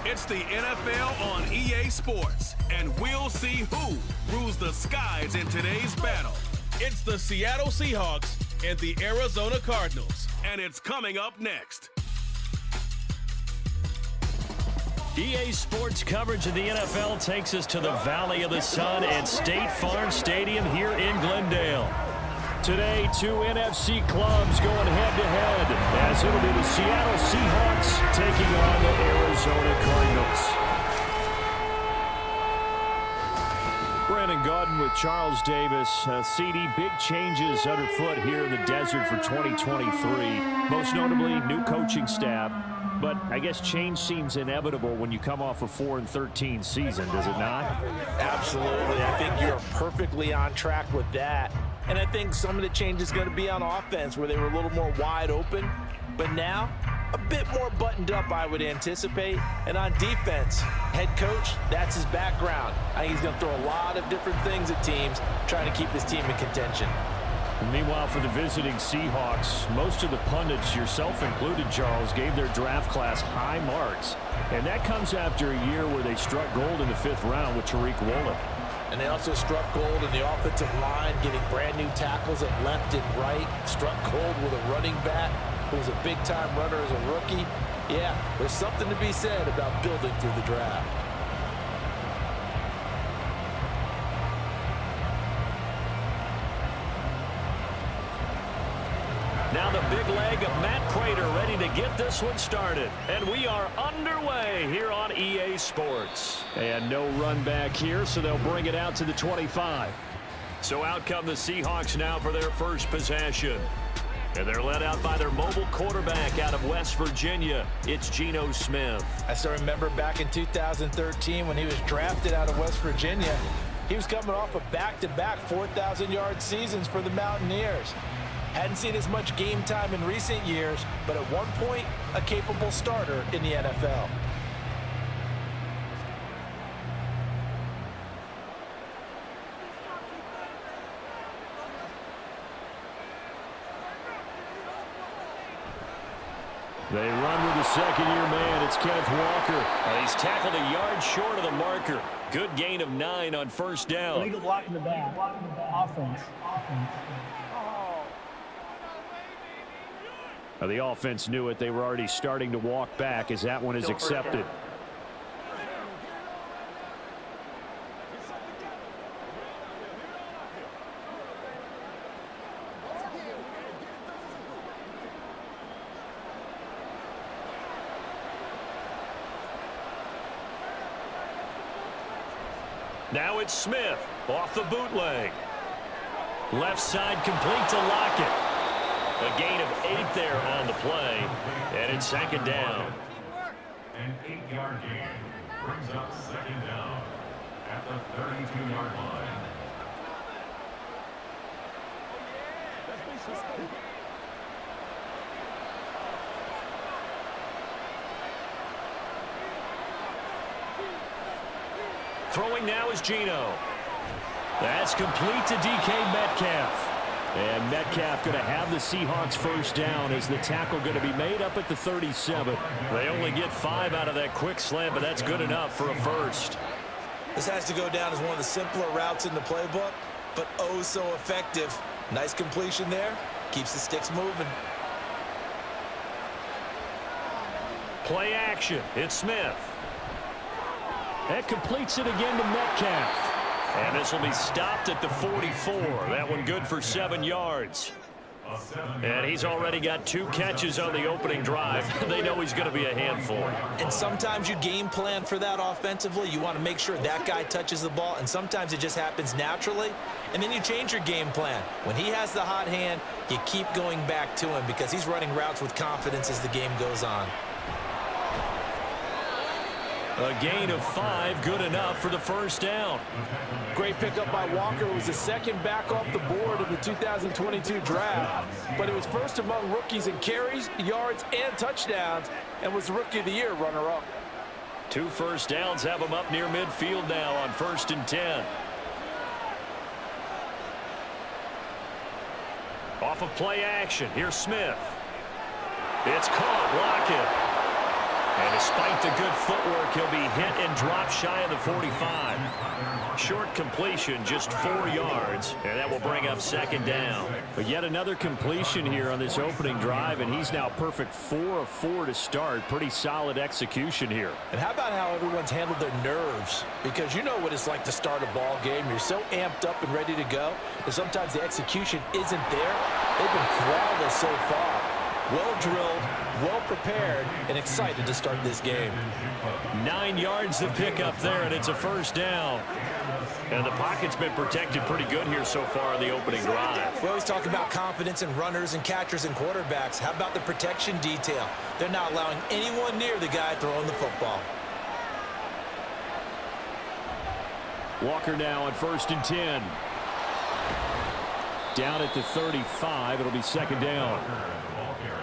It's the NFL on EA Sports, and we'll see who rules the skies in today's battle. It's the Seattle Seahawks and the Arizona Cardinals, and it's coming up next. EA Sports coverage of the NFL takes us to the Valley of the Sun at State Farm Stadium here in Glendale. Today, two NFC clubs going head-to-head, as it'll be the Seattle Seahawks taking on the Arizona Cardinals. Brandon Gaudin with Charles Davis. CD, big changes underfoot here in the desert for 2023. Most notably, new coaching staff. But I guess change seems inevitable when you come off a 4-13 season, does it not? Absolutely. I think you're perfectly on track with that. And I think some of the change is going to be on offense where they were a little more wide open. But now, a bit more buttoned up, I would anticipate. And on defense, head coach, that's his background. I think he's going to throw a lot of different things at teams, trying to keep his team in contention. Meanwhile, for the visiting Seahawks, most of the pundits, yourself included, Charles, gave their draft class high marks. And that comes after a year where they struck gold in the 5th round with Tariq Woolen. And they also struck gold in the offensive line, getting brand new tackles at left and right. Struck gold with a running back who was a big-time runner as a rookie. Yeah, there's something to be said about building through the draft. Now the big leg of Matt Prater ready to get this one started. And we are underway here on EA Sports. And no run back here, so they'll bring it out to the 25. So out come the Seahawks now for their first possession. And they're led out by their mobile quarterback out of West Virginia. It's Geno Smith. I still remember back in 2013 when he was drafted out of West Virginia. He was coming off a back-to-back 4,000-yard seasons for the Mountaineers. Hadn't seen as much game time in recent years, but at one point, a capable starter in the NFL. They run with the second-year man. It's Kenneth Walker. And he's tackled a yard short of the marker. Good gain of 9 on first down. Legal block in the back. Offense. The offense knew it. They were already starting to walk back as that one is accepted. Now it's Smith off the bootleg. Left side complete to Lockett. A gain of 8 there on the play, and it's second down. An 8-yard gain brings up second down at the 32-yard line. Throwing now is Geno. That's complete to DK Metcalf. And Metcalf going to have the Seahawks first down as the tackle going to be made up at the 37. They only get 5 out of that quick slant, but that's good enough for a first. This has to go down as one of the simpler routes in the playbook, but oh so effective. Nice completion there. Keeps the sticks moving. Play action. It's Smith. That completes it again to Metcalf. And this will be stopped at the 44. That one good for 7 yards. And he's already got 2 catches on the opening drive. They know he's going to be a handful. And sometimes you game plan for that offensively. You want to make sure that guy touches the ball, and sometimes it just happens naturally. And then you change your game plan. When he has the hot hand, you keep going back to him because he's running routes with confidence as the game goes on. A gain of 5, good enough for the first down. Great pickup by Walker. It was the second back off the board in the 2022 draft. But it was first among rookies in carries, yards, and touchdowns, and was the Rookie of the Year runner-up. 2 first downs have him up near midfield now on 1st and 10. Off of play action, here's Smith. It's caught, Lockett. And despite the good footwork, he'll be hit and dropped shy of the 45. Short completion, just 4 yards, and that will bring up second down. But yet another completion here on this opening drive, and he's now perfect 4 of 4 to start. Pretty solid execution here. And how about how everyone's handled their nerves? Because you know what it's like to start a ball game. You're so amped up and ready to go, and sometimes the execution isn't there. They've been flawless so far. Well drilled, well prepared, and excited to start this game. 9 yards to pick up there, and it's a first down. And the pocket's been protected pretty good here so far in the opening drive. We always talk about confidence in runners and catchers and quarterbacks. How about the protection detail? They're not allowing anyone near the guy throwing the football. Walker now on 1st and 10. Down at the 35. It'll be second down.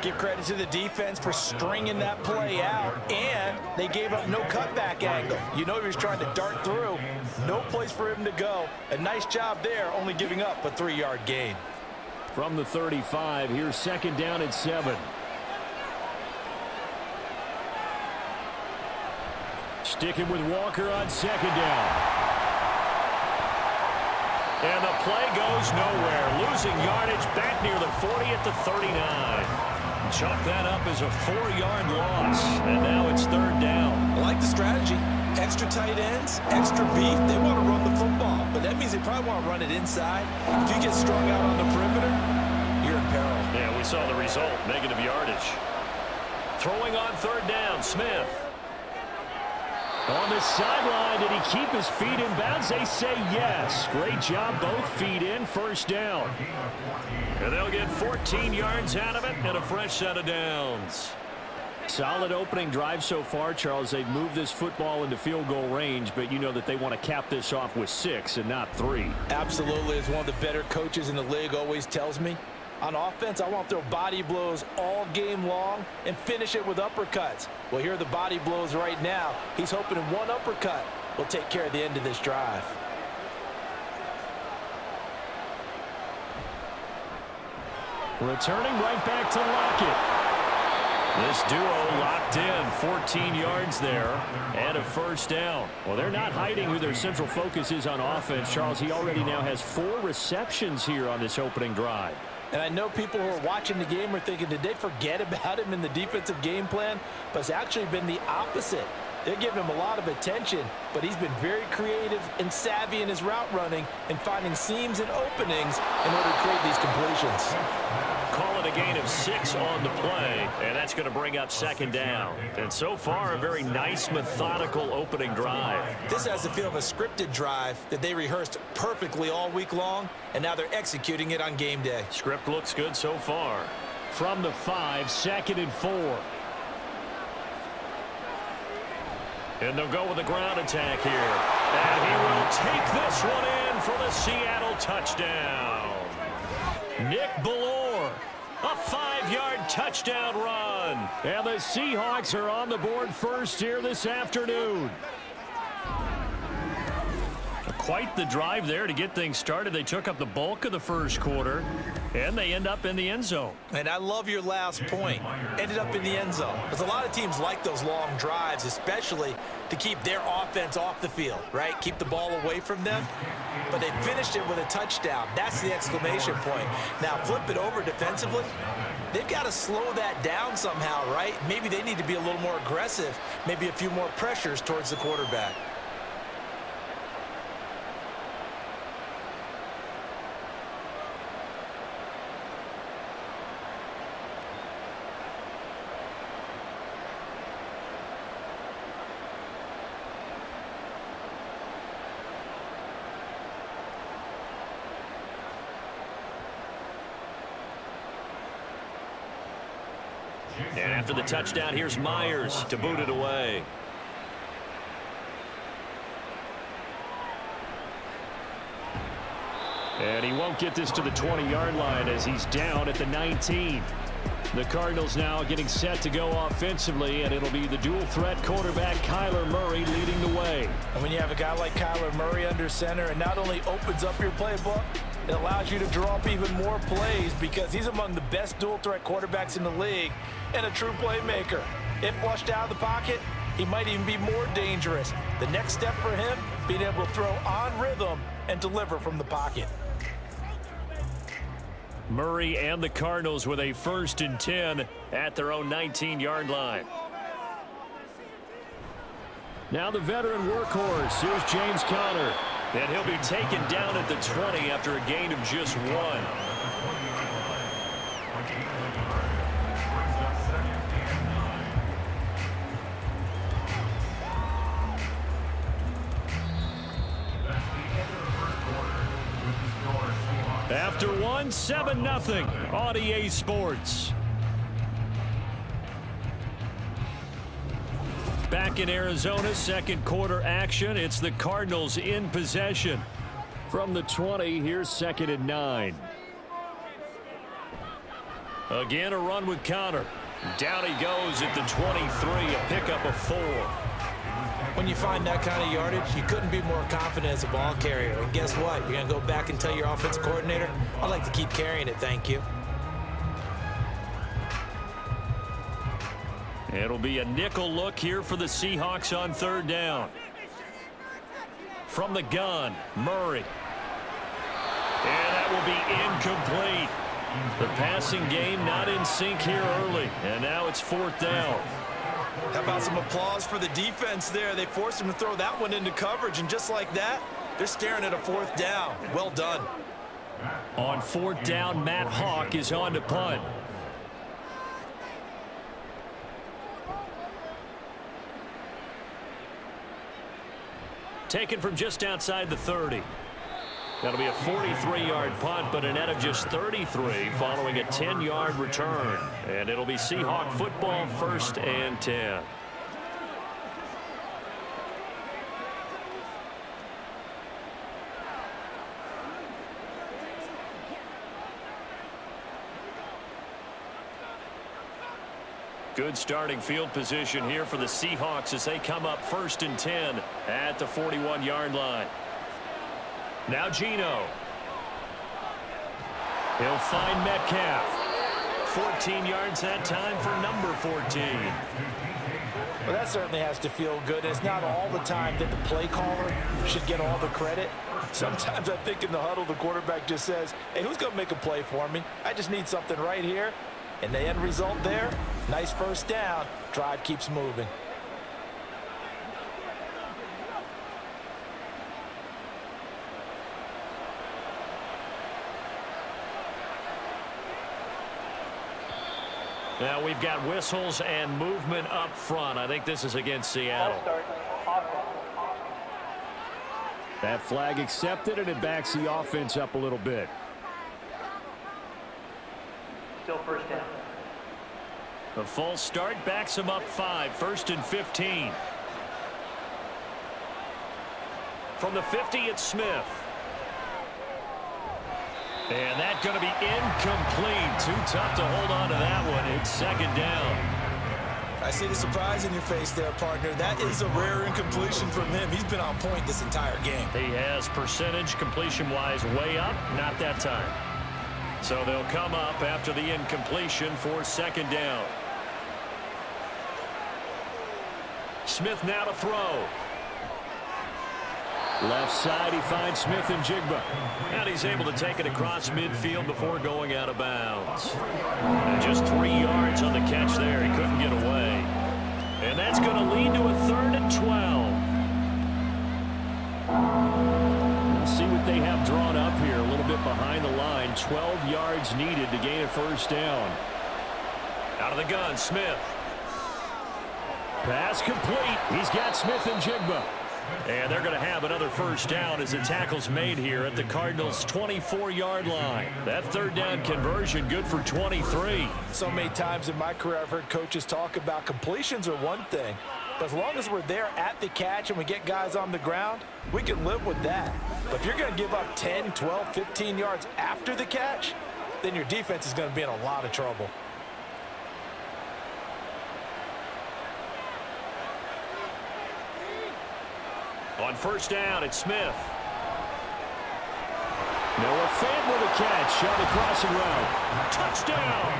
Give credit to the defense for stringing that play out, and they gave up no cutback angle. You know he was trying to dart through. No place for him to go. A nice job there, only giving up a 3-yard gain. From the 35, here's second down at 7. Sticking with Walker on second down. And the play goes nowhere. Losing yardage back near the 40 at the 39. Chalk that up as a 4-yard loss, and now it's third down. I like the strategy. Extra tight ends, extra beef. They want to run the football, but that means they probably want to run it inside. If you get strung out on the perimeter, you're in peril. Yeah, we saw the result, negative yardage. Throwing on third down, Smith. On the sideline, did he keep his feet in bounds? They say yes. Great job, both feet in, first down. And they'll get 14 yards out of it and a fresh set of downs. Solid opening drive so far, Charles. They've moved this football into field goal range, but you know that they want to cap this off with 6 and not 3. Absolutely. As one of the better coaches in the league always tells me, on offense, I want to throw body blows all game long and finish it with uppercuts. Well, here are the body blows right now. He's hoping in one uppercut will take care of the end of this drive. Returning right back to Lockett. This duo locked in, 14 yards there, and a first down. Well, they're not hiding who their central focus is on offense. Charles, he already now has 4 receptions here on this opening drive. And I know people who are watching the game are thinking, did they forget about him in the defensive game plan? But it's actually been the opposite. They're giving him a lot of attention, but he's been very creative and savvy in his route running and finding seams and openings in order to create these completions. Call it a gain of 6 on the play, and that's going to bring up second down. And so far, a very nice, methodical opening drive. This has the feel of a scripted drive that they rehearsed perfectly all week long, and now they're executing it on game day. Script looks good so far. From the 5, 2nd and 4. And they'll go with the ground attack here. And he will take this one in for the Seattle touchdown. Nick Bellore, a 5-yard touchdown run. And the Seahawks are on the board first here this afternoon. Quite the drive there to get things started. They took up the bulk of the first quarter, and they end up in the end zone. And I love your last point. Ended up in the end zone. Because a lot of teams like those long drives, especially to keep their offense off the field, right? Keep the ball away from them. But they finished it with a touchdown. That's the exclamation point. Now, flip it over defensively. They've got to slow that down somehow, right? Maybe they need to be a little more aggressive. Maybe a few more pressures towards the quarterback. And after the touchdown, here's Myers to boot it away. And he won't get this to the 20-yard line as he's down at the 19. The Cardinals now getting set to go offensively, and it'll be the dual-threat quarterback Kyler Murray leading the way. And when you have a guy like Kyler Murray under center, it not only opens up your playbook, it allows you to draw up even more plays because he's among the best dual-threat quarterbacks in the league and a true playmaker. If flushed out of the pocket, he might even be more dangerous. The next step for him, being able to throw on rhythm and deliver from the pocket. Murray and the Cardinals with a 1st and 10 at their own 19-yard line. Now the veteran workhorse. Here's James Conner. And he'll be taken down at the 20 after a gain of just 1. After 1, 7-0 on EA Sports. Back in Arizona, 2nd quarter action. It's the Cardinals in possession. From the 20, here's 2nd and 9. Again, a run with Conner. Down he goes at the 23, a pickup of 4. When you find that kind of yardage, you couldn't be more confident as a ball carrier. And guess what? You're going to go back and tell your offensive coordinator, I'd like to keep carrying it, thank you. It'll be a nickel look here for the Seahawks on 3rd down. From the gun, Murray. And that will be incomplete. The passing game not in sync here early. And now it's 4th down. How about some applause for the defense there? They forced him to throw that one into coverage, and just like that, they're staring at a 4th down. Well done. On 4th down, Matt Hawk is on to punt. Taken from just outside the 30. That'll be a 43-yard punt, but a net of just 33 following a 10-yard return. And it'll be Seahawk football, 1st and 10. Good starting field position here for the Seahawks as they come up 1st and 10 at the 41-yard line. Now Geno. He'll find Metcalf. 14 yards that time for number 14. Well, that certainly has to feel good. It's not all the time that the play caller should get all the credit. Sometimes I think in the huddle, the quarterback just says, hey, who's going to make a play for me? I just need something right here. And the end result there, nice 1st down. Drive keeps moving. Now we've got whistles and movement up front. I think this is against Seattle. That flag accepted, and it backs the offense up a little bit. Still 1st down. The false start backs him up 5. 1st and 15. From the 50, it's Smith. And that's going to be incomplete. Too tough to hold on to that one. It's 2nd down. I see the surprise in your face there, partner. That is a rare incompletion from him. He's been on point this entire game. He has percentage completion-wise way up. Not that time. So they'll come up after the incompletion for 2nd down. Smith now to throw. Left side, he finds Smith and Jigba. And he's able to take it across midfield before going out of bounds. And just 3 yards on the catch there. He couldn't get away. And that's going to lead to a 3rd and 12. We'll see what they have drawn up here. A little bit behind the line. 12 yards needed to gain a 1st down. Out of the gun, Smith. Pass complete. He's got Smith and Jigba. And they're going to have another 1st down as the tackle's made here at the Cardinals' 24-yard line. That 3rd down conversion good for 23. So many times in my career I've heard coaches talk about completions are one thing. But as long as we're there at the catch and we get guys on the ground, we can live with that. But if you're going to give up 10, 12, 15 yards after the catch, then your defense is going to be in a lot of trouble. On 1st down, it's Smith. Noah Fant with a catch on the crossing route. Touchdown!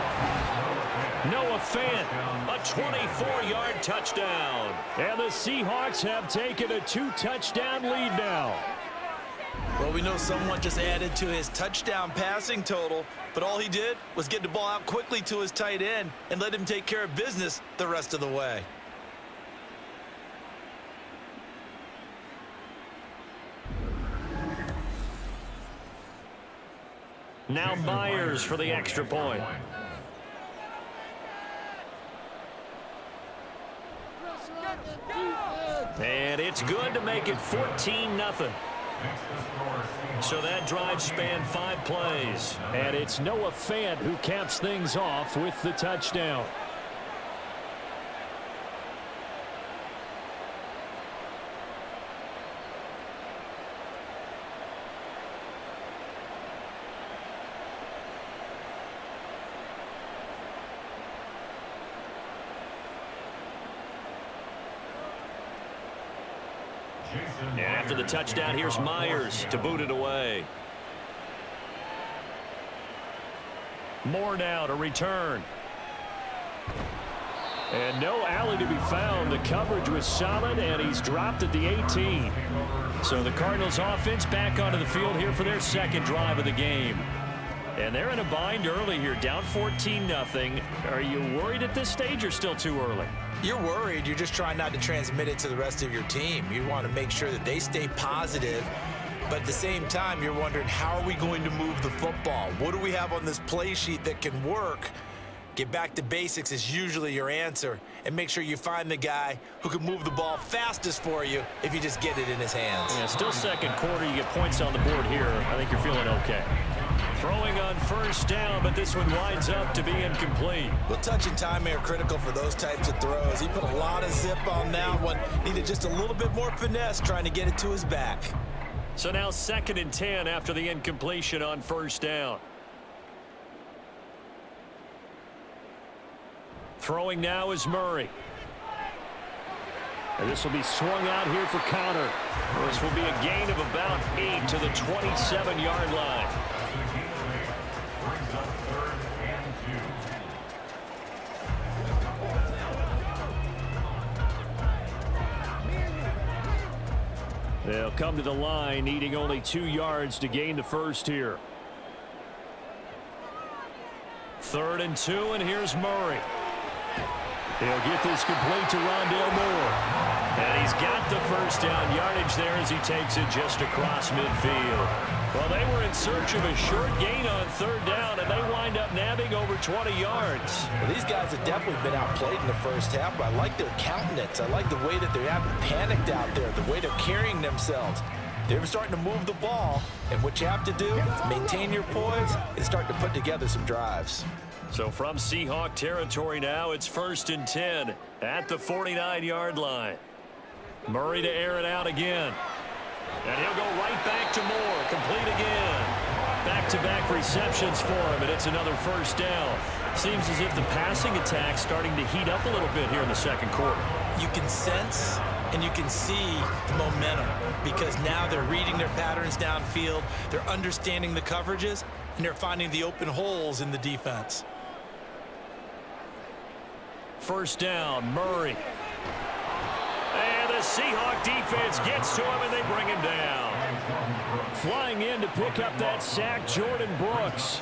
Noah Fant, a 24-yard touchdown. And the Seahawks have taken a 2-touchdown lead now. Well, we know someone just added to his touchdown passing total, but all he did was get the ball out quickly to his tight end and let him take care of business the rest of the way. Now Myers for the extra point. And it's good to make it 14-0. So that drive spanned 5 plays. And it's Noah Fant who caps things off with the touchdown. And after the touchdown, here's Myers to boot it away. Moore now to return. And no alley to be found. The coverage was solid, and he's dropped at the 18. So the Cardinals offense back onto the field here for their second drive of the game. And they're in a bind early here, down 14-0. Are you worried at this stage or still too early? You're worried. You're just trying not to transmit it to the rest of your team. You want to make sure that they stay positive, but at the same time, you're wondering, how are we going to move the football? What do we have on this play sheet that can work? Get back to basics is usually your answer, and make sure you find the guy who can move the ball fastest for you if you just get it in his hands. Yeah, still second quarter. You get points on the board here. I think you're feeling okay. Throwing on first down, but this one winds up to be incomplete. Well, touch and time are critical for those types of throws. He put a lot of zip on that one. Needed just a little bit more finesse trying to get it to his back. So now 2nd and 10 after the incompletion on first down. Throwing now is Murray. And this will be swung out here for counter. This will be a gain of about 8 to the 27-yard line. They'll come to the line, needing only 2 yards to gain the first here. 3rd and 2, and here's Murray. He'll get this complete to Rondale Moore. And he's got the first down yardage there as he takes it just across midfield. Well, they were in search of a short gain on 3rd down, and they wind up nabbing over 20 yards. Well, these guys have definitely been outplayed in the first half, but I like their countenance. I like the way that they haven't panicked out there, the way they're carrying themselves. They're starting to move the ball, and what you have to do, maintain your poise, and start to put together some drives. So from Seahawk territory now, it's 1st and 10 at the 49-yard line. Murray to air it out again. And he'll go right back to Moore. Complete again. Back-to-back receptions for him, and it's another first down. Seems as if the passing attack's starting to heat up a little bit here in the second quarter. You can sense and you can see the momentum because now they're reading their patterns downfield, they're understanding the coverages, and they're finding the open holes in the defense. First down, Murray. And the Seahawk defense gets to him, and they bring him down. Flying in to pick up that sack, Jordan Brooks.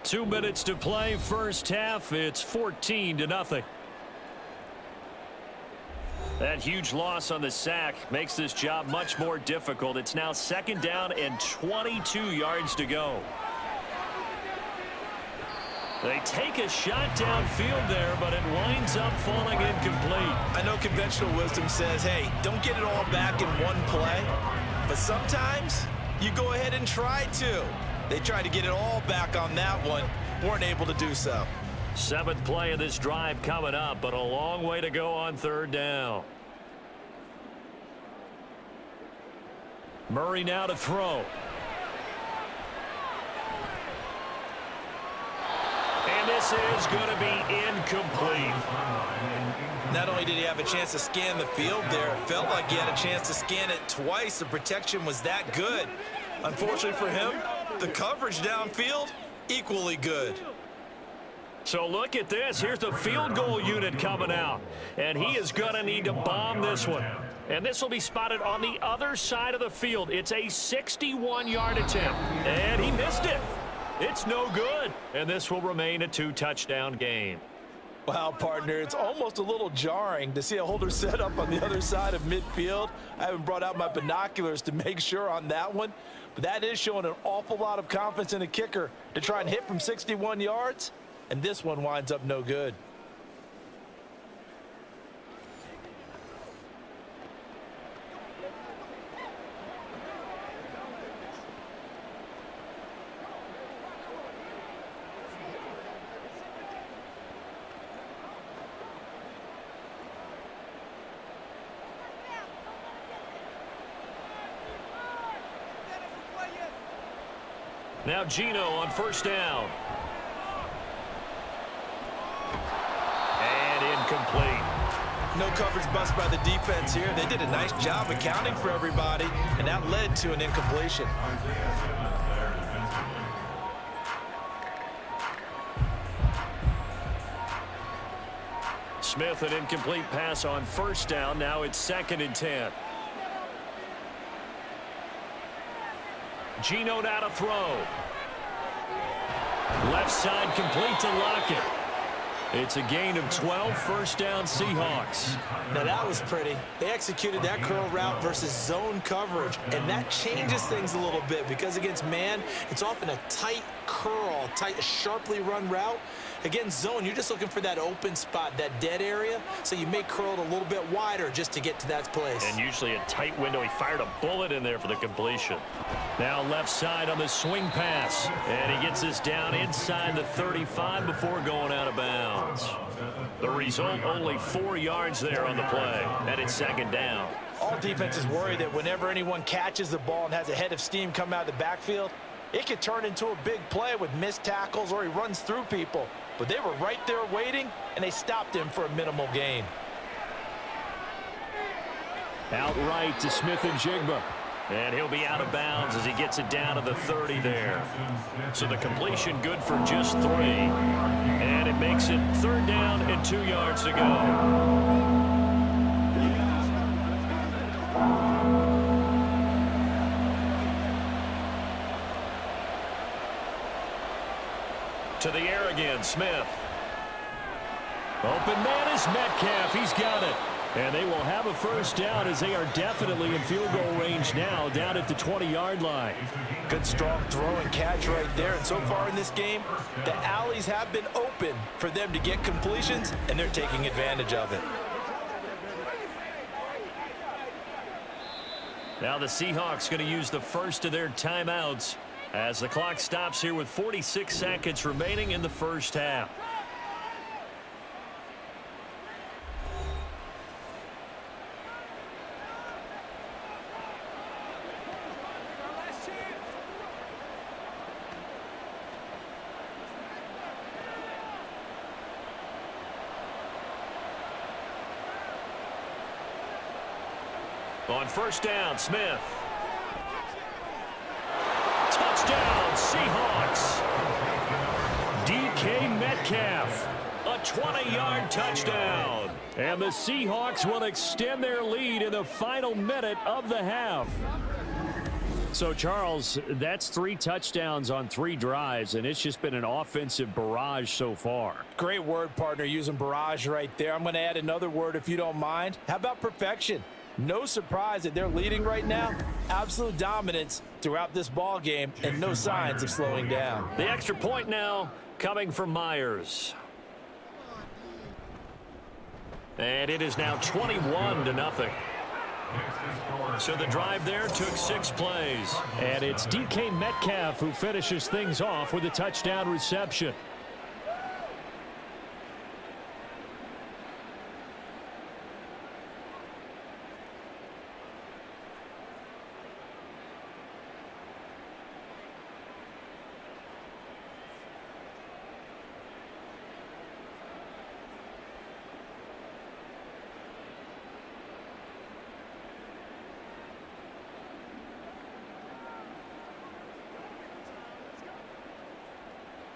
Two minutes to play, first half. It's 14-0. That huge loss on the sack makes this job much more difficult. It's now 2nd down and 22 yards to go. They take a shot downfield there, but it winds up falling incomplete. I know conventional wisdom says, hey, don't get it all back in one play. But sometimes you go ahead and try to. They tried to get it all back on that one. Weren't able to do so. 7th play of this drive coming up, but a long way to go on 3rd down. Murray now to throw. And this is going to be incomplete. Not only did he have a chance to scan the field there, it felt like he had a chance to scan it twice. The protection was that good. Unfortunately for him, the coverage downfield, equally good. So look at this. Here's the field goal unit coming out. And he is going to need to bomb this one. And this will be spotted on the other side of the field. It's a 61-yard attempt. And he missed it. It's no good. And this will remain a 2-touchdown game. Wow, partner, it's almost a little jarring to see a holder set up on the other side of midfield. I haven't brought out my binoculars to make sure on that one. But that is showing an awful lot of confidence in a kicker to try and hit from 61 yards. And this one winds up no good. Now Gino on first down. And incomplete. No coverage bust by the defense here. They did a nice job accounting for everybody, and that led to an incompletion. Smith, an incomplete pass on first down. Now it's 2nd and 10. Gino now to throw. Left side complete to Lockett. It's a gain of 12, first down Seahawks. Now that was pretty. They executed that curl route versus zone coverage, and that changes things a little bit because against man, it's often a tight curl, tight, sharply run route. Against zone, you're just looking for that open spot, that dead area, so you may curl it a little bit wider just to get to that place. And usually a tight window. He fired a bullet in there for the completion. Now left side on the swing pass, and he gets this down inside the 35 before going out of bounds. The result, only 4 yards there on the play, and it's 2nd down. All defenses worry that whenever anyone catches the ball and has a head of steam come out of the backfield, it could turn into a big play with missed tackles or he runs through people. But they were right there waiting, and they stopped him for a minimal gain. Outright to Smith and Jigba. And he'll be out of bounds as he gets it down to the 30 there. So the completion good for just 3. And it makes it 3rd down and 2 yards to go. To the air again, Smith. Open man is Metcalf. He's got it. And they will have a first down as they are definitely in field goal range now, down at the 20-yard line. Good strong throw and catch right there. And so far in this game, the alleys have been open for them to get completions, and they're taking advantage of it. Now the Seahawks going to use the first of their timeouts as the clock stops here with 46 seconds remaining in the first half. On first down, Smith. Touchdown, Seahawks. DK Metcalf, a 20-yard touchdown. And the Seahawks will extend their lead in the final minute of the half. So, Charles, that's 3 touchdowns on 3 drives, and it's just been an offensive barrage so far. Great word, partner, using barrage right there. I'm going to add another word if you don't mind. How about perfection? No surprise that they're leading right now. Absolute dominance throughout this ball game and no signs of slowing down. The extra point now coming from Myers. And it is now 21-0. So the drive there took 6 plays. And it's DK Metcalf who finishes things off with a touchdown reception.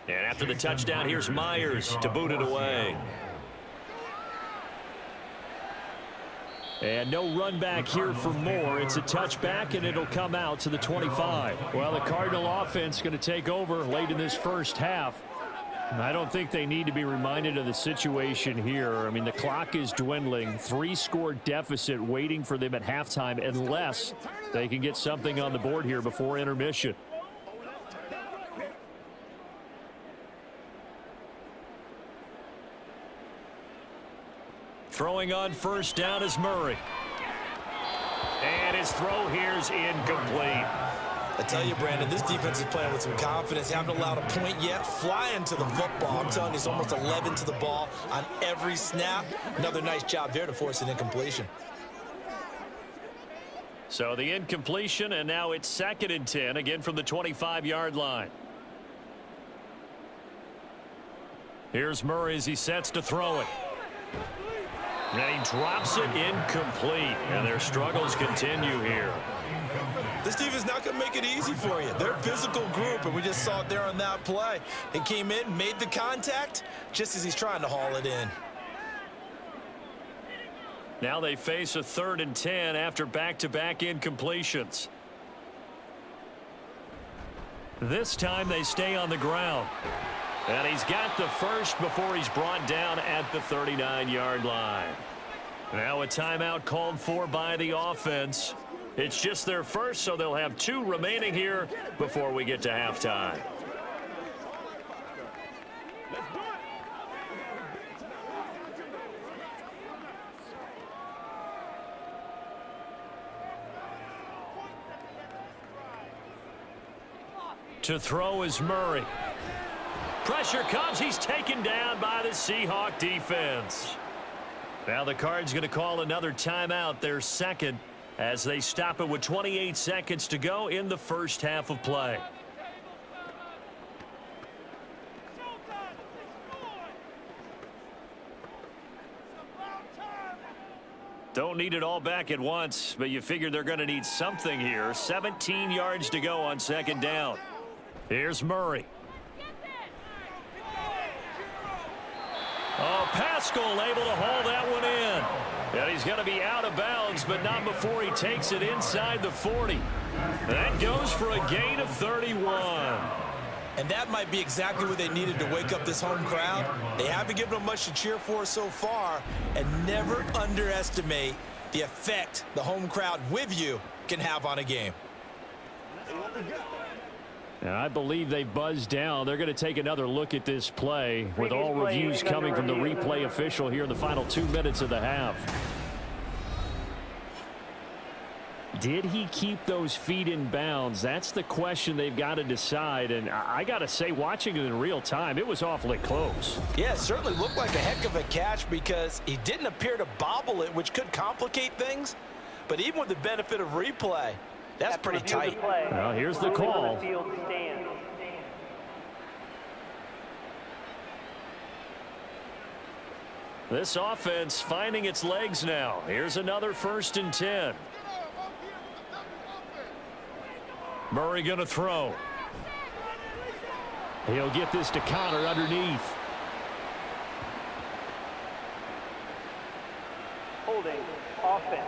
And after the touchdown, here's Myers to boot it away. And no run back here for Moore. It's a touchback, and it'll come out to the 25. Well, the Cardinal offense going to take over late in this first half. I don't think they need to be reminded of the situation here. I mean, the clock is dwindling. 3-score deficit waiting for them at halftime unless they can get something on the board here before intermission. Throwing on first down is Murray. And his throw here's incomplete. I tell you, Brandon, this defense is playing with some confidence. Haven't allowed a point yet. Flying to the football. I'm telling you, it's almost 11 to the ball on every snap. Another nice job there to force an incompletion. So the incompletion, and now it's 2nd and 10, again from the 25-yard line. Here's Murray as he sets to throw it. And he drops it incomplete. And their struggles continue here. This defense is not going to make it easy for you. They're a physical group, and we just saw it there on that play. He came in, made the contact, just as he's trying to haul it in. Now they face a 3rd and 10 after back-to-back incompletions. This time they stay on the ground. And he's got the first before he's brought down at the 39-yard line. Now a timeout called for by the offense. It's just their first, so they'll have 2 remaining here before we get to halftime. To throw is Murray. Pressure comes. He's taken down by the Seahawk defense. Now the Cards going to call another timeout, their second, as they stop it with 28 seconds to go in the first half of play. Don't need it all back at once, but you figure they're going to need something here. 17 yards to go on 2nd down. Here's Murray. Oh, Pascal able to hold that one in. And he's going to be out of bounds, but not before he takes it inside the 40. That goes for a gain of 31. And that might be exactly what they needed to wake up this home crowd. They haven't given them much to cheer for so far, and never underestimate the effect the home crowd with you can have on a game. And I believe they buzzed down. They're going to take another look at this play with all reviews coming from the replay official here in the final 2 minutes of the half. Did he keep those feet in bounds? That's the question they've got to decide. And I got to say, watching it in real time, it was awfully close. Yeah, it certainly looked like a heck of a catch because he didn't appear to bobble it, which could complicate things. But even with the benefit of replay, that's pretty tight. Well, here's the call. This offense finding its legs now. Here's another 1st and 10. Murray going to throw. He'll get this to Connor underneath. Holding offense.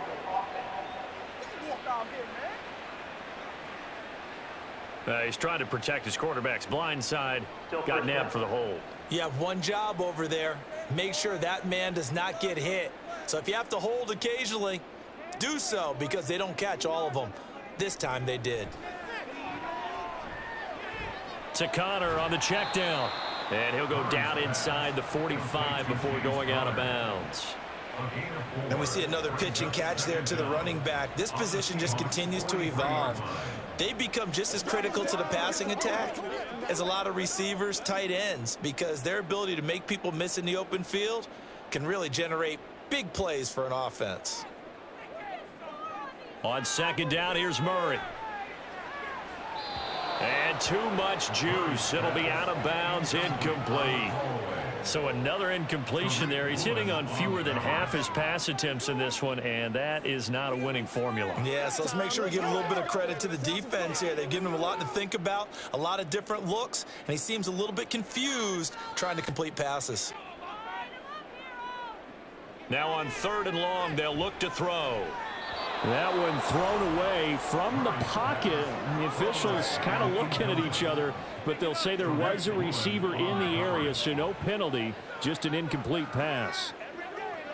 He's trying to protect his quarterback's blind side. Got nabbed for the hold. You have one job over there. Make sure that man does not get hit. So if you have to hold occasionally, do so because they don't catch all of them. This time they did. To Connor on the check down. And he'll go down inside the 45 before going out of bounds. And we see another pitch and catch there to the running back. This position just continues to evolve. They become just as critical to the passing attack as a lot of receivers, tight ends, because their ability to make people miss in the open field can really generate big plays for an offense. On 2nd down, here's Murray. And too much juice. It'll be out of bounds, incomplete. So another incompletion there. He's hitting on fewer than half his pass attempts in this one, and that is not a winning formula. Yeah, so let's make sure we give a little bit of credit to the defense here. They've given him a lot to think about, a lot of different looks, and he seems a little bit confused trying to complete passes. Now on 3rd and long, they'll look to throw. That one thrown away from the pocket. The officials kind of looking at each other, but they'll say there was a receiver in the area, so no penalty, just an incomplete pass.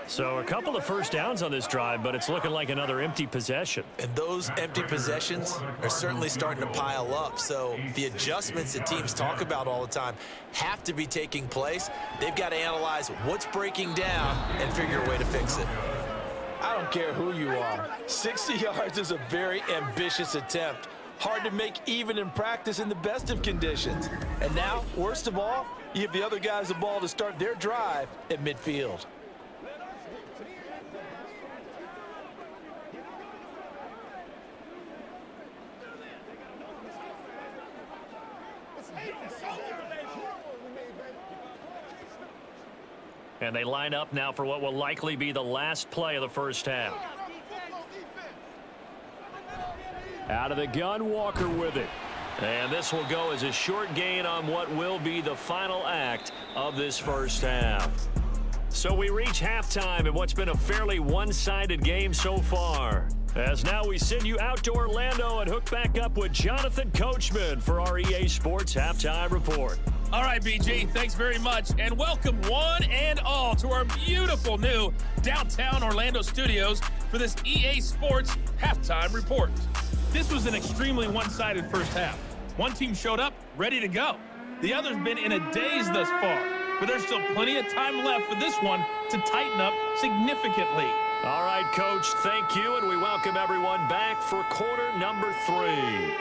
So a couple of first downs on this drive, but it's looking like another empty possession. And those empty possessions are certainly starting to pile up. So the adjustments that teams talk about all the time have to be taking place. They've got to analyze what's breaking down and figure a way to fix it. I don't care who you are. 60 yards is a very ambitious attempt. Hard to make even in practice in the best of conditions. And now, worst of all, you give the other guys the ball to start their drive at midfield. And they line up now for what will likely be the last play of the first half. Out of the gun, Walker with it. And this will go as a short gain on what will be the final act of this first half. So we reach halftime in what's been a fairly one-sided game so far. As now we send you out to Orlando and hook back up with Jonathan Coachman for our EA Sports Halftime Report. All right, BG, thanks very much, and welcome one and all to our beautiful new downtown Orlando studios for this EA Sports Halftime Report. This was an extremely one-sided first half. One team showed up, ready to go. The other's been in a daze thus far, but there's still plenty of time left for this one to tighten up significantly. All right, Coach, thank you, and we welcome everyone back for quarter number 3.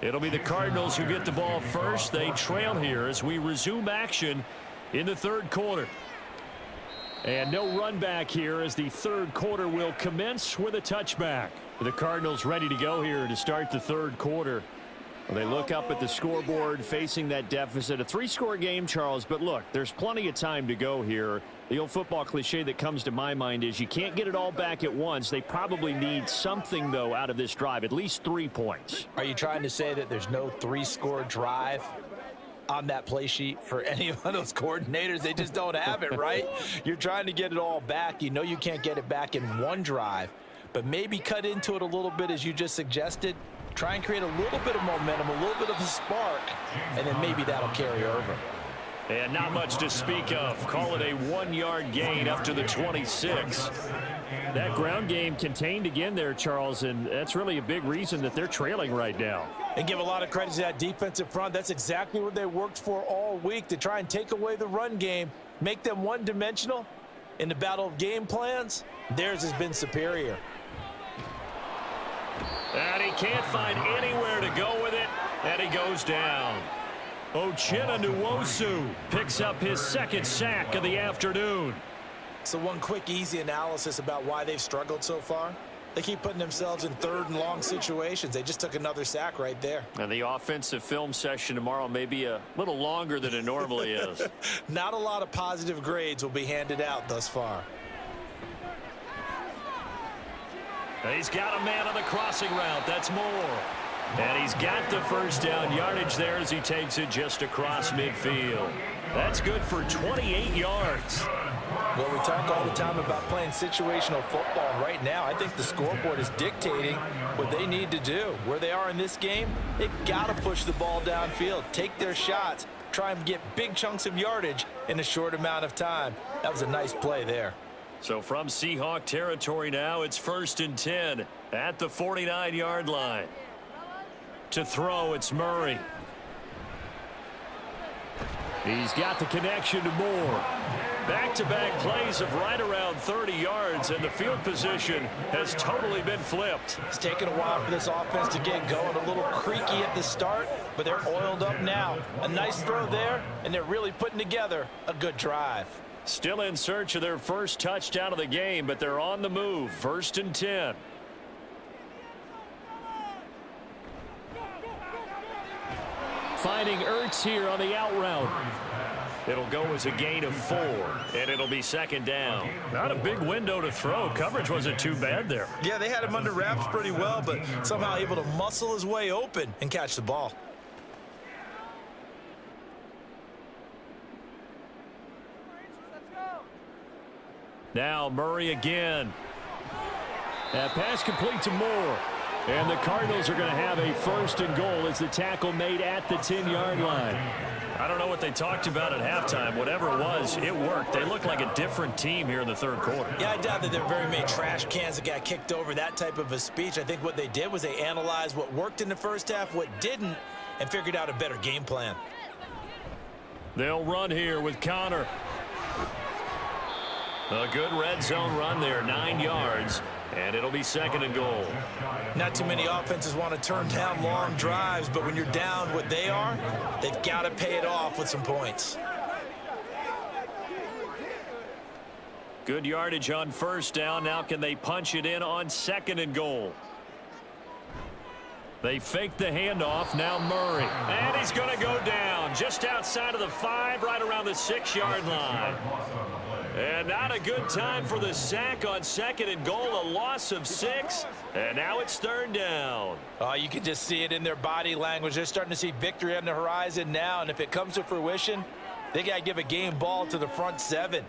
It'll be the Cardinals who get the ball first. They trail here as we resume action in the third quarter. And no run back here as the third quarter will commence with a touchback. The Cardinals ready to go here to start the third quarter. Well, they look up at the scoreboard facing that deficit. A 3-score game, Charles, but look, there's plenty of time to go here. The old football cliche that comes to my mind is you can't get it all back at once. They probably need something, though, out of this drive, at least 3 points. Are you trying to say that there's no 3-score drive on that play sheet for any of those coordinators? They just don't have it, right? You're trying to get it all back. You know you can't get it back in one drive, but maybe cut into it a little bit as you just suggested. Try and create a little bit of momentum, a little bit of a spark, and then maybe that'll carry over. And not much to speak of. Call it a 1-yard gain up to the 26. That ground game contained again there, Charles, and that's really a big reason that they're trailing right now. And give a lot of credit to that defensive front. That's exactly what they worked for all week, to try and take away the run game, make them one-dimensional. In the battle of game plans, theirs has been superior. And he can't find anywhere to go with it, and he goes down. Uchenna Nwosu picks up his second sack of the afternoon. So one quick, easy analysis about why they've struggled so far. They keep putting themselves in 3rd and long situations. They just took another sack right there. And the offensive film session tomorrow may be a little longer than it normally is. Not a lot of positive grades will be handed out thus far. He's got a man on the crossing route. That's Moore. And he's got the first down yardage there as he takes it just across midfield. That's good for 28 yards. Well, we talk all the time about playing situational football. Right now, I think the scoreboard is dictating what they need to do. Where they are in this game, they've got to push the ball downfield, take their shots, try and get big chunks of yardage in a short amount of time. That was a nice play there. So from Seahawk territory now, it's 1st and 10 at the 49-yard line. To throw, it's Murray. He's got the connection to Moore. Back-to-back plays of right around 30 yards, and the field position has totally been flipped. It's taken a while for this offense to get going. A little creaky at the start, but they're oiled up now. A nice throw there, and they're really putting together a good drive. Still in search of their first touchdown of the game, but they're on the move. 1st and 10. Finding Ertz here on the out route. It'll go as a gain of 4, and it'll be 2nd down. Not a big window to throw. Coverage wasn't too bad there. Yeah, they had him under wraps pretty well, but somehow able to muscle his way open and catch the ball. Now Murray again. That pass complete to Moore. And the Cardinals are going to have a 1st and goal as the tackle made at the 10-yard line. I don't know what they talked about at halftime. Whatever it was, it worked. They look like a different team here in the 3rd quarter. Yeah, I doubt that there are very many trash cans that got kicked over, that type of a speech. I think what they did was they analyzed what worked in the first half, what didn't, and figured out a better game plan. They'll run here with Connor. A good red zone run there, 9 yards. And it'll be 2nd and goal. Not too many offenses want to turn down long drives, but when you're down what they are, they've got to pay it off with some points. Good yardage on 1st down. Now can they punch it in on 2nd and goal? They fake the handoff. Now Murray. And he's going to go down just outside of the 5, right around the 6-yard line. And not a good time for the sack on 2nd and goal. A loss of 6. And now it's 3rd down. Oh, you can just see it in their body language. They're starting to see victory on the horizon now. And if it comes to fruition, they got to give a game ball to the front 7.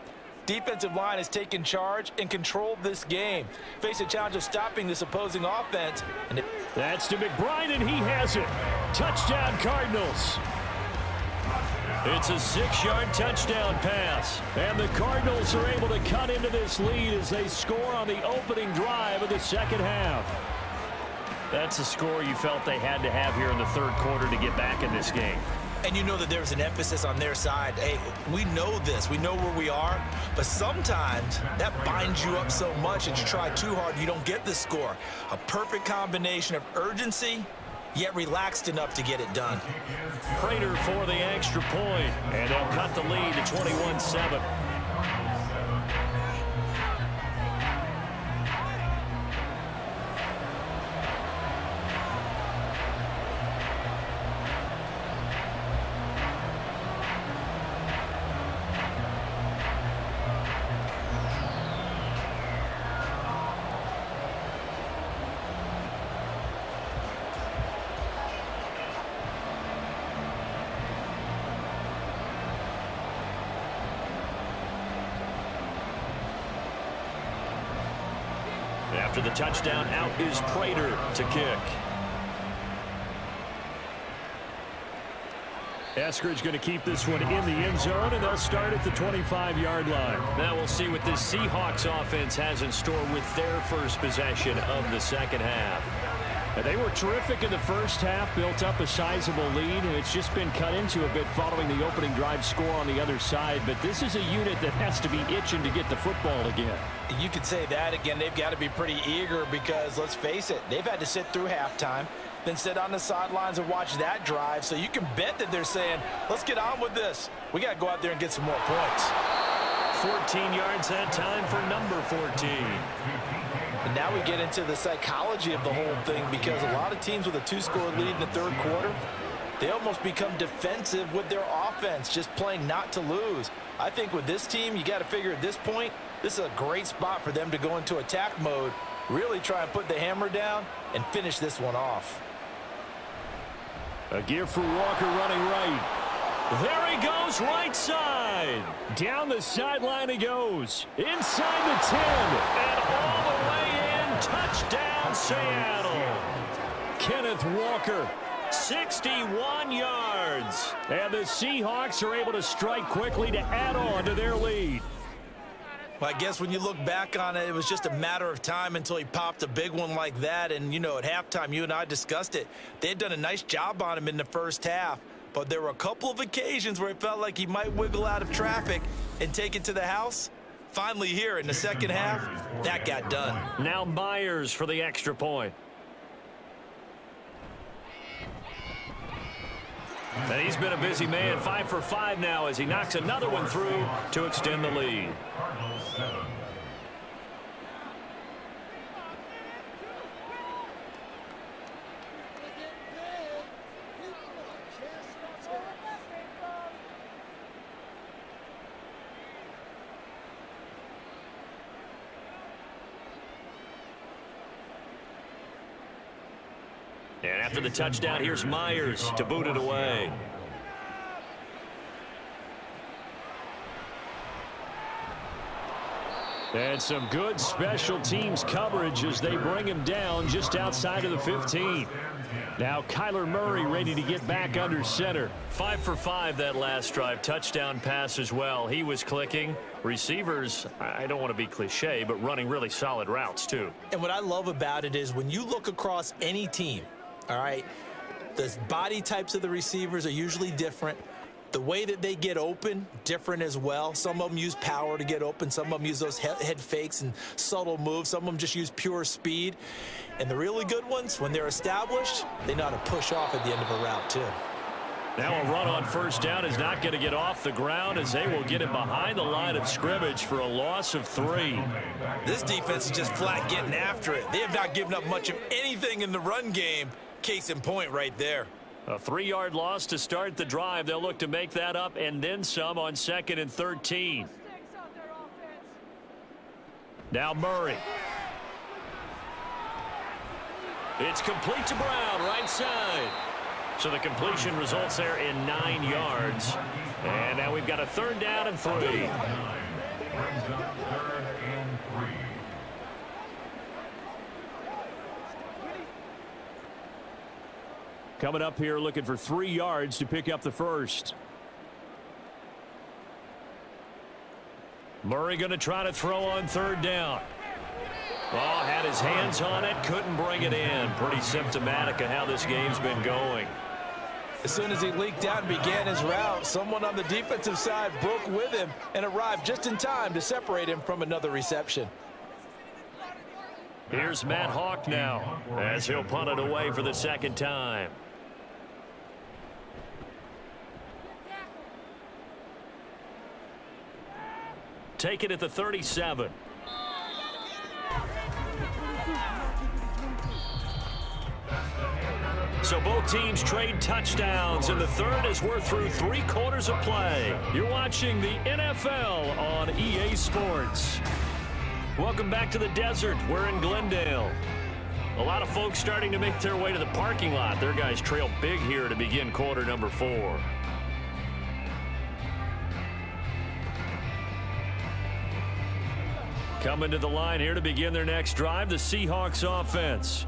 Defensive line has taken charge and controlled this game. Face a challenge of stopping this opposing offense. And that's to McBride, and he has it. Touchdown, Cardinals. It's a 6-yard touchdown pass. And the Cardinals are able to cut into this lead as they score on the opening drive of the 2nd half. That's a score you felt they had to have here in the 3rd quarter to get back in this game. And you know that there's an emphasis on their side. Hey, we know this. We know where we are. But sometimes that binds you up so much that you try too hard, you don't get the score. A perfect combination of urgency, yet relaxed enough to get it done. Prater for the extra point, and they'll cut the lead to 21-7. After the touchdown, out is Prater to kick. Eskridge going to keep this one in the end zone, and they'll start at the 25-yard line. Now we'll see what this Seahawks offense has in store with their first possession of the 2nd half. They were terrific in the first half, built up a sizable lead, and it's just been cut into a bit following the opening drive score on the other side. But this is a unit that has to be itching to get the football again. You could say that again. They've got to be pretty eager because, let's face it, they've had to sit through halftime, then sit on the sidelines and watch that drive. So you can bet that they're saying, let's get on with this. We got to go out there and get some more points. 14 yards that time for number 14. And now we get into the psychology of the whole thing because a lot of teams with a 2-score lead in the 3rd quarter, they almost become defensive with their offense, just playing not to lose. I think with this team, you got to figure at this point, this is a great spot for them to go into attack mode, really try and put the hammer down and finish this one off. A give for Walker running right. There he goes, right side. Down the sideline he goes. Inside the 10. And all the way in. Touchdown, Seattle. Kenneth Walker, 61 yards. And the Seahawks are able to strike quickly to add on to their lead. Well, I guess when you look back on it, it was just a matter of time until he popped a big one like that. And, you know, at halftime, you and I discussed it. They had done a nice job on him in the first half. But there were a couple of occasions where it felt like he might wiggle out of traffic, and take it to the house? Finally here in the second half, that got done. Now Myers for the extra point. And he's been a busy man, 5 for 5 now as he knocks another one through to extend the lead. Cardinals 7. And after the touchdown, here's Myers to boot it away. And some good special teams coverage as they bring him down just outside of the 15. Now Kyler Murray ready to get back under center. 5 for 5 that last drive. Touchdown pass as well. He was clicking. Receivers, I don't want to be cliche, but running really solid routes too. And what I love about it is when you look across any team, all right, the body types of the receivers are usually different. The way that they get open, different as well. Some of them use power to get open. Some of them use those head fakes and subtle moves. Some of them just use pure speed. And the really good ones, when they're established, they know how to push off at the end of a route too. Now a run on first down is not going to get off the ground as they will get him behind the line of scrimmage for a loss of 3. This defense is just flat getting after it. They have not given up much of anything in the run game. Case in point right there. A 3-yard loss to start the drive. They'll look to make that up and then some on 2nd and 13. Now Murray. It's complete to Brown, right side. So the completion results there in 9 yards. And now we've got a 3rd down and 3. Brings up 3rd and 3. Coming up here looking for 3 yards to pick up the first. Murray going to try to throw on 3rd down. Oh, had his hands on it, couldn't bring it in. Pretty symptomatic of how this game's been going. As soon as he leaked out and began his route, someone on the defensive side broke with him and arrived just in time to separate him from another reception. Here's Matt Hawk now as he'll punt it away for the 2nd time. Take it at the 37. So both teams trade touchdowns in the 3rd as we're through 3 quarters of play. You're watching the NFL on EA Sports. Welcome back to the desert. We're in Glendale. A lot of folks starting to make their way to the parking lot. Their guys trail big here to begin quarter number 4. Coming to the line here to begin their next drive, the Seahawks offense.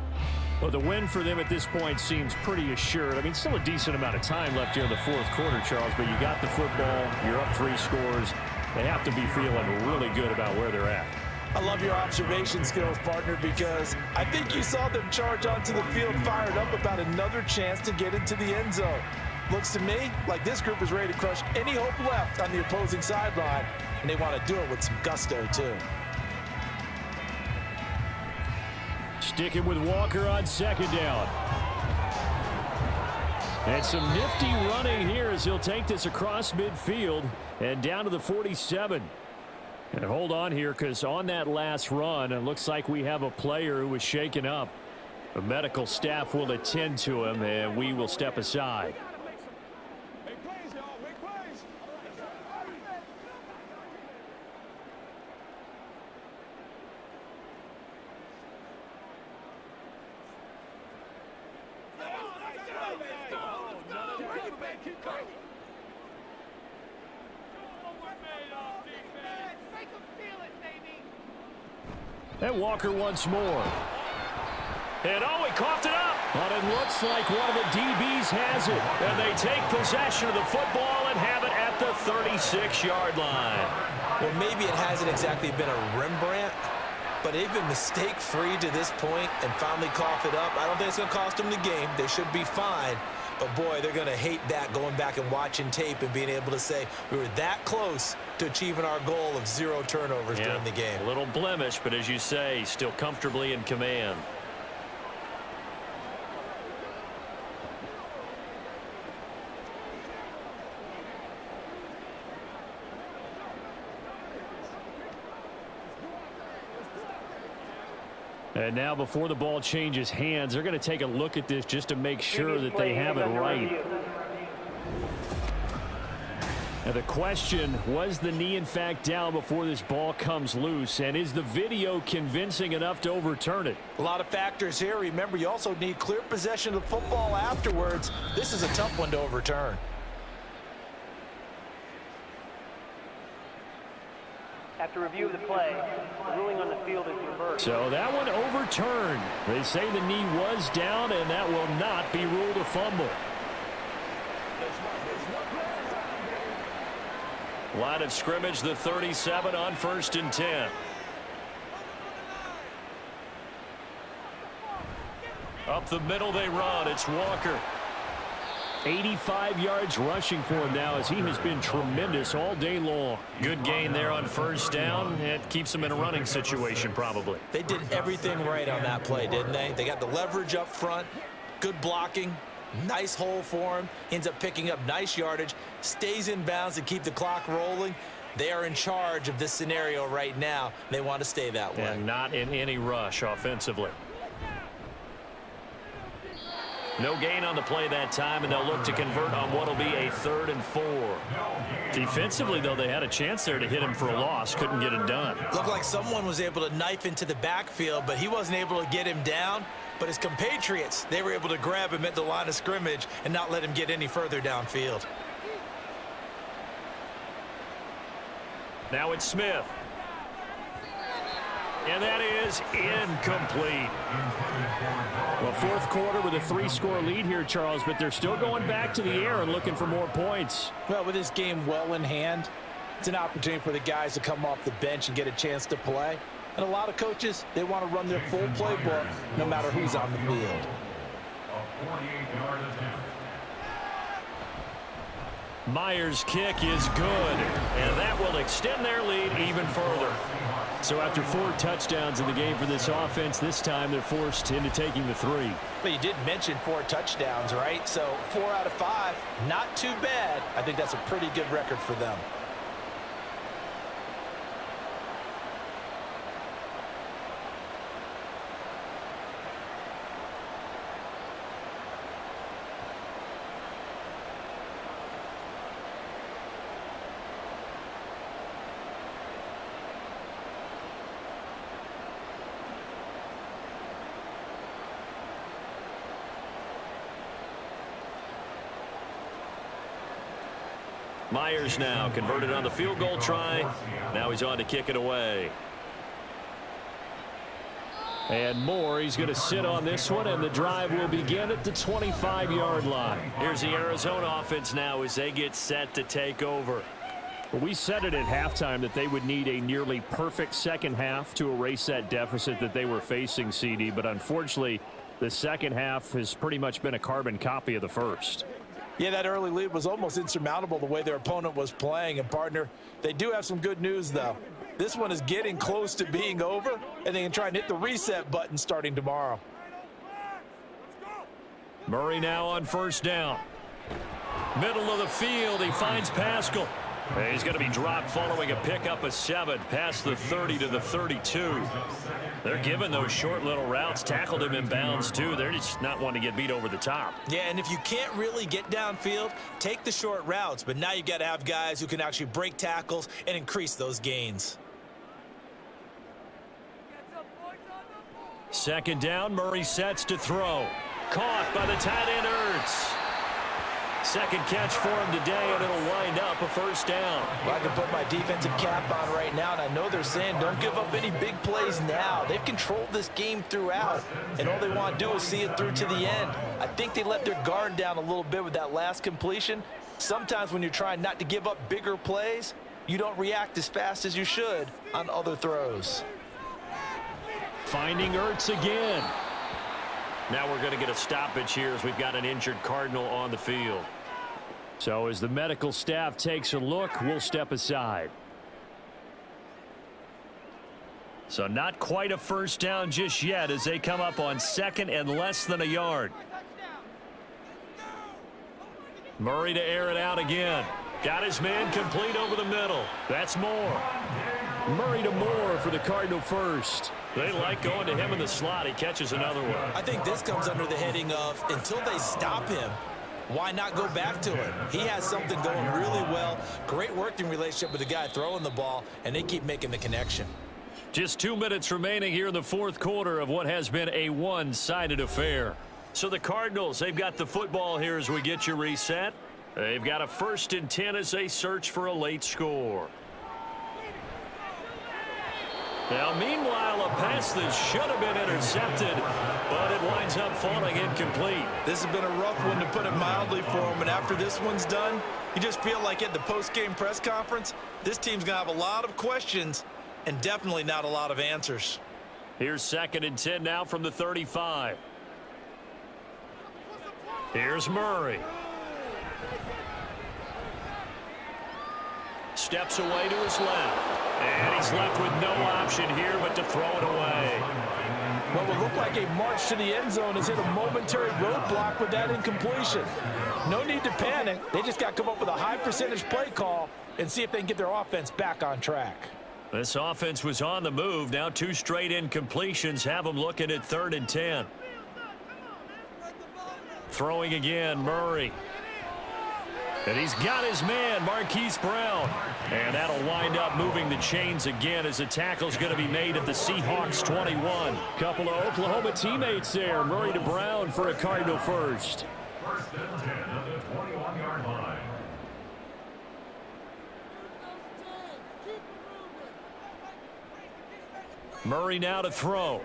Well, the win for them at this point seems pretty assured. I mean, still a decent amount of time left here in the 4th quarter, Charles, but you got the football, you're up 3 scores. They have to be feeling really good about where they're at. I love your observation skills, partner, because I think you saw them charge onto the field fired up about another chance to get into the end zone. Looks to me like this group is ready to crush any hope left on the opposing sideline, and they want to do it with some gusto, too. Sticking with Walker on 2nd down. And some nifty running here as he'll take this across midfield and down to the 47. And hold on here because on that last run, it looks like we have a player who was shaken up. The medical staff will attend to him, and we will step aside. And Walker once more. And oh, he coughed it up. But it looks like one of the DBs has it. And they take possession of the football and have it at the 36-yard line. Well, maybe it hasn't exactly been a Rembrandt, but they've been mistake-free to this point and finally cough it up. I don't think it's going to cost them the game. They should be fine. But, boy, they're going to hate that going back and watching tape and being able to say we were that close to achieving our goal of 0 turnovers during the game. A little blemish, but as you say, still comfortably in command. And now before the ball changes hands, they're going to take a look at this just to make sure that they have it right. Now the question, was the knee in fact down before this ball comes loose? And is the video convincing enough to overturn it? A lot of factors here. Remember, you also need clear possession of the football afterwards. This is a tough one to overturn. After review of the play, the ruling on the field is reversed. So that one overturned. They say the knee was down, and that will not be ruled a fumble. Line of scrimmage, the 37 on 1st and 10. Up the middle they run. It's Walker. 85 yards rushing for him now as he has been tremendous all day long. Good gain there on 1st down. It keeps him in a running situation probably. They did everything right on that play, didn't they? They got the leverage up front, good blocking, nice hole for him, ends up picking up nice yardage, stays in bounds to keep the clock rolling. They are in charge of this scenario right now. They want to stay that way. And not in any rush offensively. No gain on the play that time, and they'll look to convert on what will be a 3rd and 4. Defensively, though, they had a chance there to hit him for a loss. Couldn't get it done. Looked like someone was able to knife into the backfield, but he wasn't able to get him down. But his compatriots, they were able to grab him at the line of scrimmage and not let him get any further downfield. Now it's Smith. And that is incomplete. Well, 4th quarter with a 3-score lead here, Charles, but they're still going back to the air and looking for more points. Well, with this game well in hand, it's an opportunity for the guys to come off the bench and get a chance to play. And a lot of coaches, they want to run their full playbook no matter who's on the field. A 48-yard attempt. Myers' kick is good, and that will extend their lead even further. So after 4 touchdowns in the game for this offense, this time they're forced into taking the 3. But you did mention 4 touchdowns, right? So 4 out of 5, not too bad. I think that's a pretty good record for them. Myers now converted on the field goal try. Now he's on to kick it away. And Moore, he's going to sit on this one, and the drive will begin at the 25-yard line. Here's the Arizona offense now as they get set to take over. Well, we said it at halftime that they would need a nearly perfect second half to erase that deficit that they were facing, CD, but unfortunately, the second half has pretty much been a carbon copy of the first. Yeah, that early lead was almost insurmountable the way their opponent was playing. And, partner, they do have some good news, though. This one is getting close to being over, and they can try and hit the reset button starting tomorrow. Murray now on 1st down. Middle of the field, he finds Pascal. He's going to be dropped following a pickup of 7 past the 30 to the 32. They're giving those short little routes, tackled him in bounds too. They're just not wanting to get beat over the top. Yeah, and if you can't really get downfield, take the short routes. But now you've got to have guys who can actually break tackles and increase those gains. 2nd down, Murray sets to throw. Caught by the tight end Ertz. Second catch for him today, and it'll wind up a 1st down. Well, I can put my defensive cap on right now, and I know they're saying don't give up any big plays now. They've controlled this game throughout, and all they want to do is see it through to the end. I think they let their guard down a little bit with that last completion. Sometimes when you're trying not to give up bigger plays, you don't react as fast as you should on other throws. Finding Ertz again. Now we're going to get a stoppage here as we've got an injured Cardinal on the field. So as the medical staff takes a look, we'll step aside. So not quite a first down just yet as they come up on 2nd and less than a yard. Murray to air it out again. Got his man complete over the middle. That's Moore. Murray to Moore for the Cardinal first. They like going to him in the slot. He catches another one. I think this comes under the heading of until they stop him, why not go back to him? He has something going really well. Great working relationship with the guy throwing the ball, and they keep making the connection. Just 2 minutes remaining here in the 4th quarter of what has been a one-sided affair. So the Cardinals, they've got the football here as we get you reset. They've got a 1st and 10 as they search for a late score. Now, meanwhile, a pass that should have been intercepted, but it winds up falling incomplete. This has been a rough one, to put it mildly, for him, and after this one's done, you just feel like at the post-game press conference, this team's going to have a lot of questions and definitely not a lot of answers. Here's 2nd and 10 now from the 35. Here's Murray. Steps away to his left. And he's left with no option here but to throw it away. What would look like a march to the end zone has hit a momentary roadblock with that incompletion. No need to panic. They just got to come up with a high percentage play call and see if they can get their offense back on track. This offense was on the move. Now 2 straight incompletions have them looking at 3rd and 10. Throwing again, Murray. And he's got his man, Marquise Brown. And that'll wind up moving the chains again as the tackle's going to be made at the Seahawks 21. Couple of Oklahoma teammates there. Murray to Brown for a Cardinal first. 1st and 10 at the 21-yard line. Murray now to throw.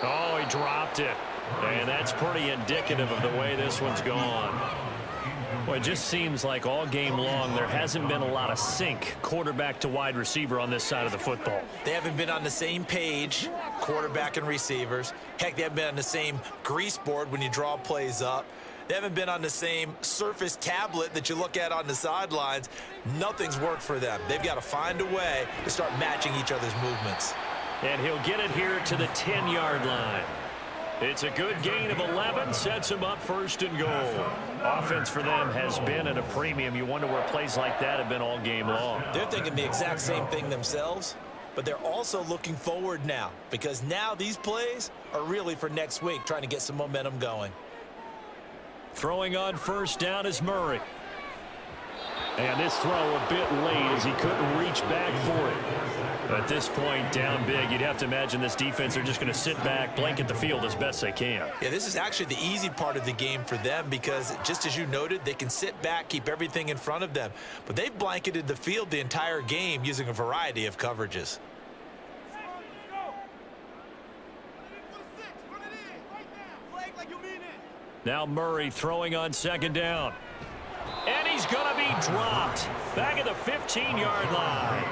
Oh, he dropped it. And that's pretty indicative of the way this one's gone. Well, it just seems like all game long there hasn't been a lot of sync quarterback to wide receiver on this side of the football. They haven't been on the same page, quarterback and receivers. Heck, they haven't been on the same grease board when you draw plays up. They haven't been on the same surface tablet that you look at on the sidelines. Nothing's worked for them. They've got to find a way to start matching each other's movements. And he'll get it here to the 10-yard line. It's a good gain of 11, sets him up 1st and goal. Offense for them has been at a premium. You wonder where plays like that have been all game long. They're thinking the exact same thing themselves, but they're also looking forward now because now these plays are really for next week, trying to get some momentum going. Throwing on 1st down is Murray. And this throw a bit late as he couldn't reach back for it. At this point, down big, you'd have to imagine this defense are just going to sit back, blanket the field as best they can. Yeah, this is actually the easy part of the game for them because, just as you noted, they can sit back, keep everything in front of them. But they've blanketed the field the entire game using a variety of coverages. Now Murray throwing on 2nd down. And he's going to be dropped back at the 15-yard line.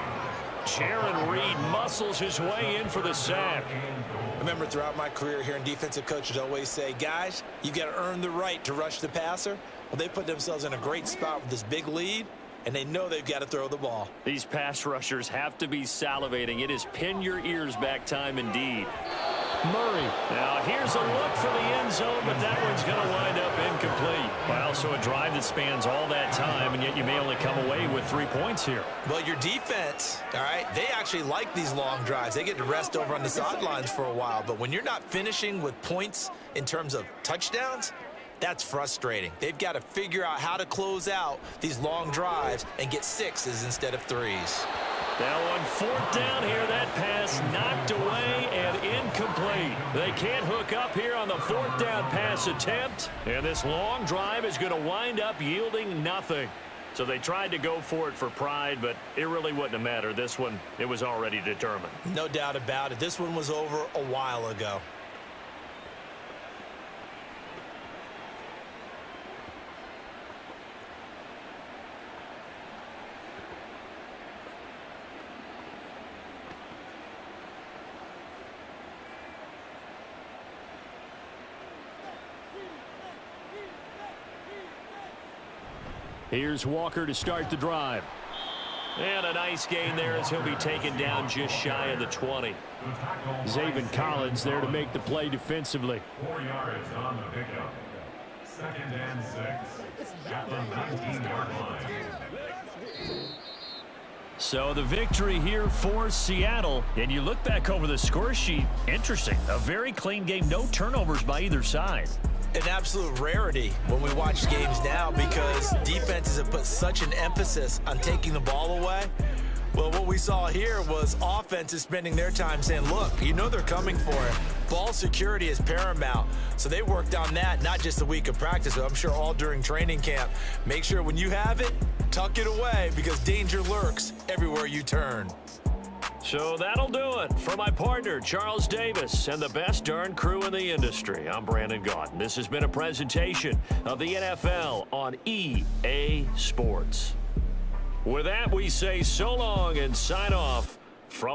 Jaron Reed muscles his way in for the sack. I remember throughout my career hearing defensive coaches always say, guys, you got to earn the right to rush the passer. Well, they put themselves in a great spot with this big lead, and they know they've got to throw the ball. These pass rushers have to be salivating. It is pin your ears back time indeed. Murray. Now here's a look for the end zone, but that one's going to wind up incomplete. But also a drive that spans all that time, and yet you may only come away with 3 points here. Well, your defense, all right, they actually like these long drives. They get to rest over on the sidelines for a while. But when you're not finishing with points in terms of touchdowns, that's frustrating. They've got to figure out how to close out these long drives and get 6s instead of 3s. Now on 4th down here, that pass knocked away and incomplete. They can't hook up here on the 4th down pass attempt. And this long drive is going to wind up yielding nothing. So they tried to go for it for pride, but it really wouldn't have mattered. This one, it was already determined. No doubt about it. This one was over a while ago. Here's Walker to start the drive. And a nice gain there as he'll be taken down just shy of the 20. Zaven Collins there to make the play defensively. 4 yards on the pickup. 2nd and 6 at the 19-yard line. So the victory here for Seattle. And you look back over the score sheet, interesting. A very clean game, no turnovers by either side. An absolute rarity when we watch games now because defenses have put such an emphasis on taking the ball away. Well, what we saw here was offenses spending their time saying, look, you know they're coming for it. Ball security is paramount. So they worked on that not just a week of practice, but I'm sure all during training camp. Make sure when you have it, tuck it away because danger lurks everywhere you turn. So that'll do it for my partner, Charles Davis, and the best darn crew in the industry. I'm Brandon Gaudin. This has been a presentation of the NFL on EA Sports. With that, we say so long and sign off from